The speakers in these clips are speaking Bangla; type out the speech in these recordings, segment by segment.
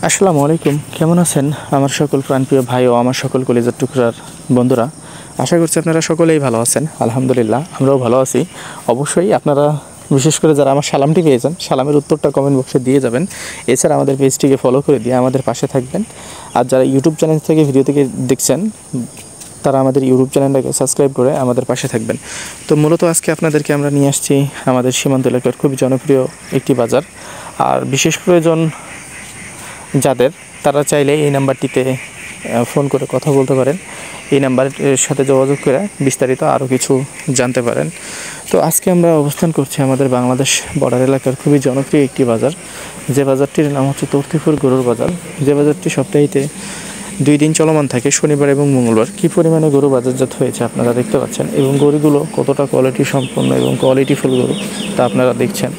আসসালামু আলাইকুম, কেমন আছেন আমার সকল প্রাণপ্রিয় ভাই ও আমার সকল কলিজার টুকরার বন্ধুরা। আশা করছি আপনারা সকলেই ভালো আছেন। আলহামদুলিল্লাহ, আমরাও ভালো আছি। অবশ্যই আপনারা বিশেষ করে যারা আমার সালামটি পেয়েছেন, সালামের উত্তরটা কমেন্ট বক্সে দিয়ে যাবেন। এছাড়া আমাদের পেজটিকে ফলো করে দিয়ে আমাদের পাশে থাকবেন। আর যারা ইউটিউব চ্যানেল থেকে ভিডিও থেকে দেখছেন, তারা আমাদের ইউটিউব চ্যানেলটাকে সাবস্ক্রাইব করে আমাদের পাশে থাকবেন। তো মূলত আজকে আপনাদেরকে আমরা নিয়ে আসছি আমাদের সীমান্ত এলাকার খুবই জনপ্রিয় একটি বাজার। আর বিশেষ প্রয়োজন যাদের, তারা চাইলে এই নাম্বারটিতে ফোন করে কথা বলতে পারেন। এই নাম্বারের সাথে যোগাযোগ করে বিস্তারিত আরও কিছু জানতে পারেন। তো আজকে আমরা অবস্থান করছি আমাদের বাংলাদেশ বর্ডার এলাকার খুবই জনপ্রিয় একটি বাজার, যে বাজারটির নাম হচ্ছে তর্তিপুর গরুর বাজার। যে বাজারটি সপ্তাহে 2 দিন চলমান থাকে, শনিবার এবং মঙ্গলবার। কী পরিমাণে গরু বাজারজাত হয়েছে আপনারা দেখতে পাচ্ছেন, এবং গরুগুলো কতটা কোয়ালিটি সম্পন্ন এবং কোয়ালিটিফুল গরু তা আপনারা দেখছেন,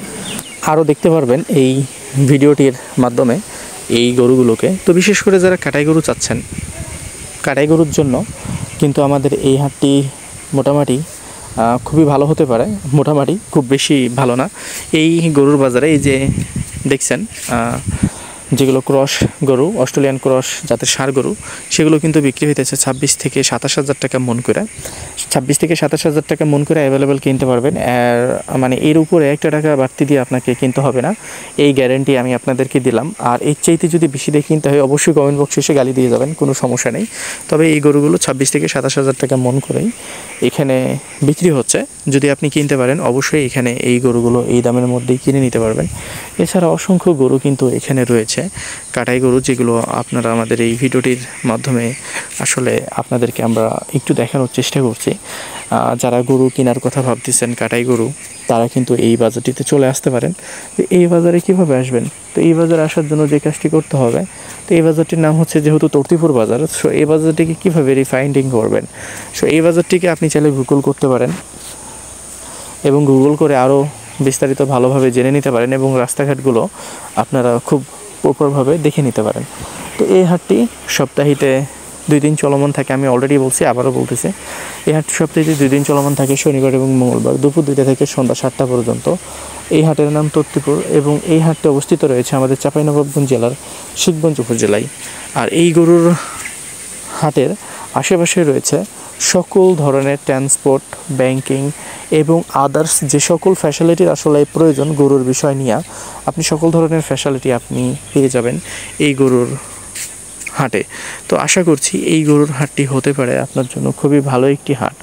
আরও দেখতে পারবেন এই ভিডিওটির মাধ্যমে এই গরুগুলোকে। তো বিশেষ করে যারা কাটাই গরু চাচ্ছেন, কাটাই গরুর জন্য কিন্তু আমাদের এই হাটটি মোটামুটি খুবই ভালো হতে পারে। মোটামুটি, খুব বেশি ভালো না। এই গরুর বাজারে এই যে দেখছেন যেগুলো ক্রস গরু, অস্ট্রেলিয়ান ক্রস জাতের ষাঁড় গরু, সেগুলো কিন্তু বিক্রি হইতেছে 26 থেকে 27 হাজার টাকা মন করে। 26 থেকে 27 হাজার টাকা মন করে অ্যাভেলেবেল কিনতে পারবেন। আর মানে এর উপরে 1 টাকা বাড়তি দিয়ে আপনাকে কিনতে হবে না, এই গ্যারেন্টি আমি আপনাদেরকে দিলাম। আর এর চাইতে যদি বেশি দিয়ে কিনতে হয়, অবশ্যই কমেন্ট বক্সে এসে গালি দিয়ে যাবেন, কোনো সমস্যা নেই। তবে এই গরুগুলো 26 থেকে 27 হাজার টাকা মন করেই এখানে বিক্রি হচ্ছে। যদি আপনি কিনতে পারেন, অবশ্যই এখানে এই গরুগুলো এই দামের মধ্যেই কিনে নিতে পারবেন। এছাড়া অসংখ্য গরু কিন্তু এখানে রয়েছে, কাটাই গরু, যেগুলো আপনারা আমাদের এই ভিডিওটির মাধ্যমে আসলে আপনাদেরকে আমরা একটু দেখানোর চেষ্টা করছি। যারা গরু কেনার কথা ভাবতেছেন, কাটাই গরু, তারা কিন্তু এই বাজারটিতে চলে আসতে পারেন। তো এই বাজারে কীভাবে আসবেন? তো এই বাজারে আসার জন্য যে কাজটি করতে হবে, তো এই বাজারটির নাম হচ্ছে যেহেতু তর্তিপুর বাজার, সো এই বাজারটিকে কীভাবে ফাইন্ডিং করবেন? সো এই বাজারটিকে আপনি চাইলে গুগল করতে পারেন, এবং গুগল করে আরও বিস্তারিত ভালোভাবে জেনে নিতে পারেন, এবং রাস্তাঘাটগুলো আপনারা খুব প্রপারভাবে দেখে নিতে পারেন। তো এই হাটটি সপ্তাহে 2 দিন চলমান থাকে। আমি অলরেডি বলছি, আবারও বলতেছি, এই হাটটি সপ্তাহে 2 দিন চলমান থাকে, শনিবার এবং মঙ্গলবার দুপুর 2টা থেকে সন্ধ্যা 7টা পর্যন্ত। এই হাটের নাম তর্তিপুর, এবং এই হাটটি অবস্থিত রয়েছে আমাদের চাঁপাইনবাবগঞ্জ জেলার শিবগঞ্জ উপজেলায়। আর এই গরুর হাটের আশেপাশে রয়েছে সকল ধরনের ট্রান্সপোর্ট, ব্যাংকিং এবং আদার্স যে সকল ফ্যাসিলিটির আসলে প্রয়োজন গরুর বিষয় নিয়ে, আপনি সকল ধরনের ফ্যাসিলিটি আপনি পেয়ে যাবেন এই গরুর হাটে। তো আশা করছি এই গরুর হাটটি হতে পারে আপনার জন্য খুবই ভালো একটি হাট,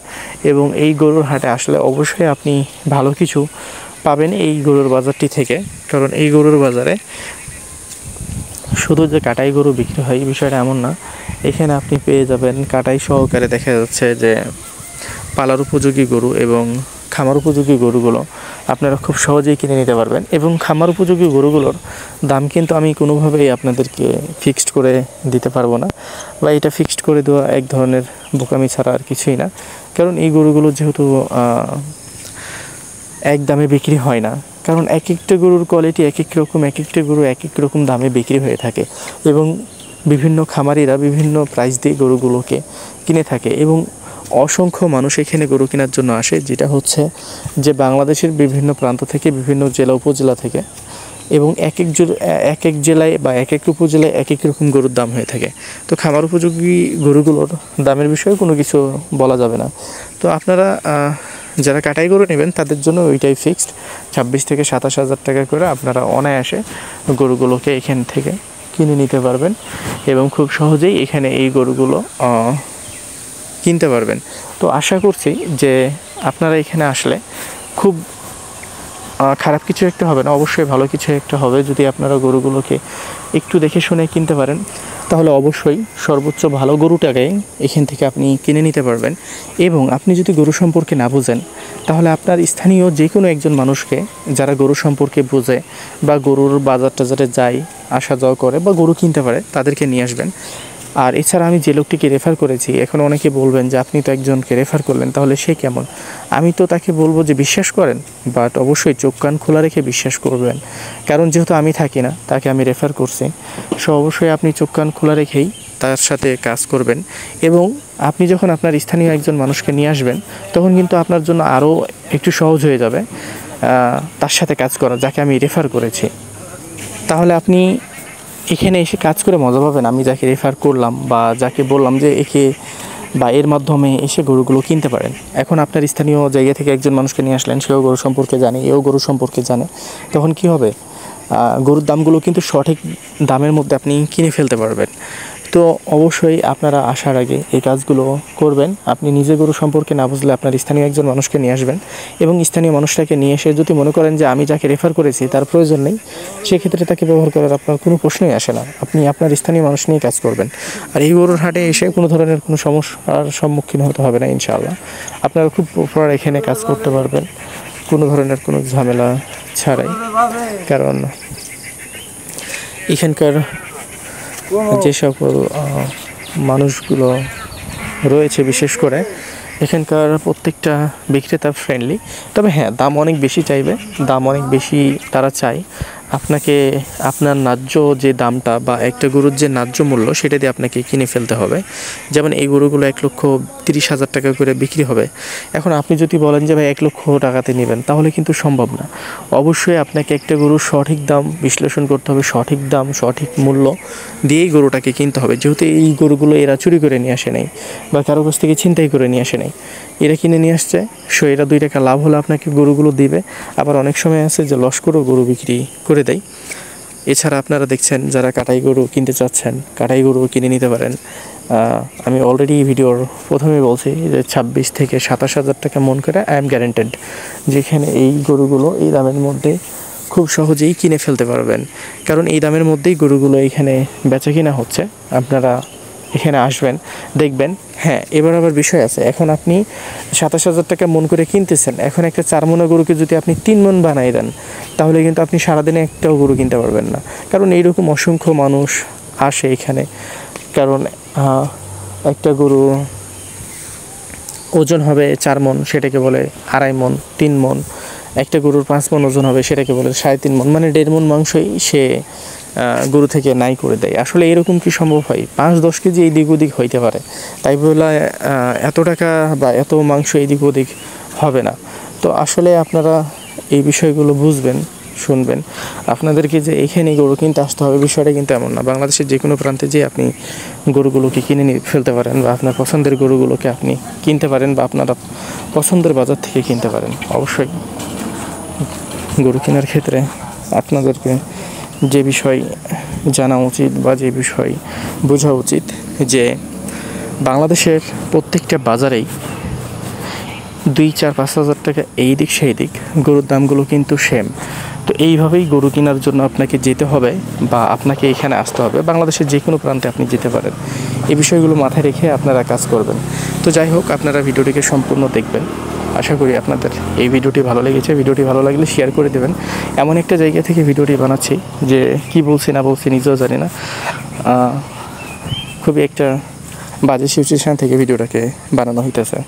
এবং এই গরুর হাটে আসলে অবশ্যই আপনি ভালো কিছু পাবেন এই গরুর বাজারটি থেকে। কারণ এই গরুর বাজারে শুধু যে কাটাই গরু বিক্রি হয়, এই বিষয়টা এমন না। এখানে আপনি পেয়ে যাবেন কাটাই সহকারে দেখা যাচ্ছে যে পালার উপযোগী গরু এবং খামার উপযোগী গরুগুলো আপনারা খুব সহজেই কিনে নিতে পারবেন। এবং খামার উপযোগী গরুগুলোর দাম কিন্তু আমি কোনোভাবেই আপনাদেরকে ফিক্সড করে দিতে পারবো না, বা এটা ফিক্সড করে দেওয়া এক ধরনের বোকামি ছাড়া আর কিছুই না। কারণ এই গরুগুলো যেহেতু এক দামে বিক্রি হয় না, কারণ এক একটা গরুর কোয়ালিটি এক এক রকম, এক একটা গরু এক এক রকম দামে বিক্রি হয়ে থাকে, এবং বিভিন্ন খামারিরা বিভিন্ন প্রাইস দিয়ে গরুগুলোকে কিনে থাকে। এবং অসংখ্য মানুষ এখানে গরু কেনার জন্য আসে, যেটা হচ্ছে যে বাংলাদেশের বিভিন্ন প্রান্ত থেকে, বিভিন্ন জেলা উপজেলা থেকে, এবং এক এক জেলায় বা এক এক উপজেলায় এক এক রকম গরুর দাম হয়ে থাকে। তো খামার উপযোগী গরুগুলোর দামের বিষয়ে কোনো কিছু বলা যাবে না। তো আপনারা যারা কাটাই গরু নেবেন, তাদের জন্য ওইটাই ফিক্সড, 26 থেকে 27 হাজার টাকা করে আপনারা অনায়াসে গরুগুলোকে এখান থেকে কিনে নিতে পারবেন, এবং খুব সহজেই এখানে এই গরুগুলো কিনতে পারবেন। তো আশা করছি যে আপনারা এখানে আসলে খুব খারাপ কিছু একটা হবে না, অবশ্যই ভালো কিছু একটা হবে। যদি আপনারা গরুগুলোকে একটু দেখে শুনে কিনতে পারেন, তাহলে অবশ্যই সর্বোচ্চ ভালো গরুটাকে এখান থেকে আপনি কিনে নিতে পারবেন। এবং আপনি যদি গরু সম্পর্কে না বুঝেন, তাহলে আপনার স্থানীয় যে কোনো একজন মানুষকে, যারা গরু সম্পর্কে বোঝে বা গরুর বাজার টাজারে যায়, আসা যাওয়া করে বা গরু কিনতে পারে, তাদেরকে নিয়ে আসবেন। আর এছাড়া আমি যে লোকটিকে রেফার করেছি, এখন অনেকে বলবেন যে আপনি তো একজনকে রেফার করলেন, তাহলে সে কেমন? আমি তো তাকে বলবো যে বিশ্বাস করেন, বাট অবশ্যই চোখ কান খোলা রেখে বিশ্বাস করবেন। কারণ যেহেতু আমি থাকি না, তাকে আমি রেফার করছি, সো অবশ্যই আপনি চোখ কান খোলা রেখেই তার সাথে কাজ করবেন। এবং আপনি যখন আপনার স্থানীয় একজন মানুষকে নিয়ে আসবেন, তখন কিন্তু আপনার জন্য আরও একটু সহজ হয়ে যাবে তার সাথে কাজ করা, যাকে আমি রেফার করেছি। তাহলে আপনি এখানে এসে কাজ করে মজা পাবেন। আমি যাকে রেফার করলাম বা যাকে বললাম যে একে বা এর মাধ্যমে এসে গরুগুলো কিনতে পারেন, এখন আপনার স্থানীয় জায়গা থেকে একজন মানুষকে নিয়ে আসলেন, সেও গরু সম্পর্কে জানে, এও গরু সম্পর্কে জানে, তখন কি হবে, গরুর দামগুলো কিন্তু সঠিক দামের মধ্যে আপনি কিনে ফেলতে পারবেন। তো অবশ্যই আপনারা আসার আগে এই কাজগুলো করবেন। আপনি নিজে গরু সম্পর্কে না বুঝলে আপনার স্থানীয় একজন মানুষকে নিয়ে আসবেন, এবং স্থানীয় মানুষটাকে নিয়ে এসে যদি মনে করেন যে আমি যাকে রেফার করেছি তার প্রয়োজন নেই, সেক্ষেত্রে তাকে ব্যবহার করার আপনার কোনো প্রশ্নই আসে না। আপনি আপনার স্থানীয় মানুষ নিয়ে কাজ করবেন। আর এই গরুর হাটে এসে কোনো ধরনের কোনো সমস্যার সম্মুখীন হতে হবে না ইনশাআল্লাহ। আপনারা খুব প্রপার এখানে কাজ করতে পারবেন কোনো ধরনের কোনো ঝামেলা ছাড়াই। কারণ এখানকার যে সকল মানুষগুলো রয়েছে, বিশেষ করে এখানকার প্রত্যেকটা বিক্রেতা ফ্রেন্ডলি। তবে হ্যাঁ, দাম অনেক বেশি চাইবে, দাম অনেক বেশি তারা চায়। আপনাকে আপনার ন্যায্য যে দামটা বা একটা গরুর যে ন্যায্য মূল্য সেটা দিয়ে আপনাকে কিনে ফেলতে হবে। যেমন এই গরুগুলো 1,30,000 টাকা করে বিক্রি হবে। এখন আপনি যদি বলেন যে ভাই 1 লক্ষ টাকাতে নেবেন, তাহলে কিন্তু সম্ভব না। অবশ্যই আপনাকে একটা গরুর সঠিক দাম বিশ্লেষণ করতে হবে, সঠিক দাম সঠিক মূল্য দিয়েই গরুটাকে কিনতে হবে। যেহেতু এই গরুগুলো এরা চুরি করে নিয়ে আসে নাই বা কারো কাছ থেকে ছিনতাই করে নিয়ে আসে নাই, এরা কিনে নিয়ে আসছে। সো এরা 2 টাকা লাভ হলে আপনাকে গরুগুলো দিবে। আবার অনেক সময় আছে যে লস করেও গরু বিক্রি করে দেয়। এছাড়া আপনারা দেখছেন যারা কাটাই গরু কিনতে চাচ্ছেন, কাটাই গরু কিনে নিতে পারেন। আমি অলরেডি ভিডিওর প্রথমেই বলছি যে 26 থেকে 27,000 টাকা মন করে আই এম গ্যারেন্টেড, যেখানে এই গরুগুলো এই দামের মধ্যে খুব সহজেই কিনে ফেলতে পারবেন। কারণ এই দামের মধ্যেই গরুগুলো এখানে বেচা কিনা হচ্ছে। আপনারা এখানে আসবেন, দেখবেন। হ্যাঁ, এবার আবার বিষয় আছে, এখন আপনি 27,000 টাকা মন করে কিনতেছেন, এখন একটা 4 মনের গরুকে যদি আপনি 3 মন বানাই দেন, তাহলে কিন্তু আপনি সারাদিনে একটাও গরু কিনতে পারবেন না। কারণ এইরকম অসংখ্য মানুষ আসে এখানে। কারণ একটা গরু ওজন হবে 4 মন, সেটাকে বলে 2.5 মন, 3 মন। একটা গরুর 5 মন ওজন হবে, সেটাকে বলে 3.5 মন, মানে 1.5 মন মাংসই সে গরু থেকে নাই করে দেয়। আসলে এরকম কি সম্ভব হয়? 5-10 কেজি এই দিক ওদিক হইতে পারে, তাই বলে এত টাকা বা এত মাংস এই দিক ওদিক হবে না। তো আসলে আপনারা এই বিষয়গুলো বুঝবেন, শুনবেন। আপনাদেরকে যে এখানে গরু কিনতে আসতে হবে বিষয়টা কিন্তু এমন না। বাংলাদেশের যে কোনো প্রান্তে যে আপনি গরুগুলোকে কিনে নিয়ে ফেলতে পারেন, বা আপনার পছন্দের গরুগুলোকে আপনি কিনতে পারেন, বা আপনারা পছন্দের বাজার থেকে কিনতে পারেন। অবশ্যই গরু কেনার ক্ষেত্রে আপনাদেরকে যে বিষয় জানা উচিত বা যে বিষয় বোঝা উচিত, যে বাংলাদেশের প্রত্যেকটা বাজারেই 2-4-5 হাজার টাকা এই দিক সেই দিক গরুর দামগুলো কিন্তু সেম। তো এইভাবেই গরু কেনার জন্য আপনাকে যেতে হবে বা আপনাকে এখানে আসতে হবে। বাংলাদেশের যে কোনো প্রান্তে আপনি যেতে পারেন। এই বিষয়গুলো মাথায় রেখে আপনারা কাজ করবেন। তো যাই হোক, আপনারা ভিডিওটিকে সম্পূর্ণ দেখবেন। আশা করি আপনাদের এই ভিডিওটি ভালো লেগেছে। ভিডিওটি ভালো লাগলে শেয়ার করে দেবেন। এমন একটা জায়গা থেকে ভিডিওটি বানাচ্ছি যে কি বলছি না বলছি নিজেও জানি না। খুবই একটা বাজে সিচুয়েশন থেকে ভিডিওটাকে বানানো হইতেছে।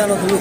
Chalo dulu.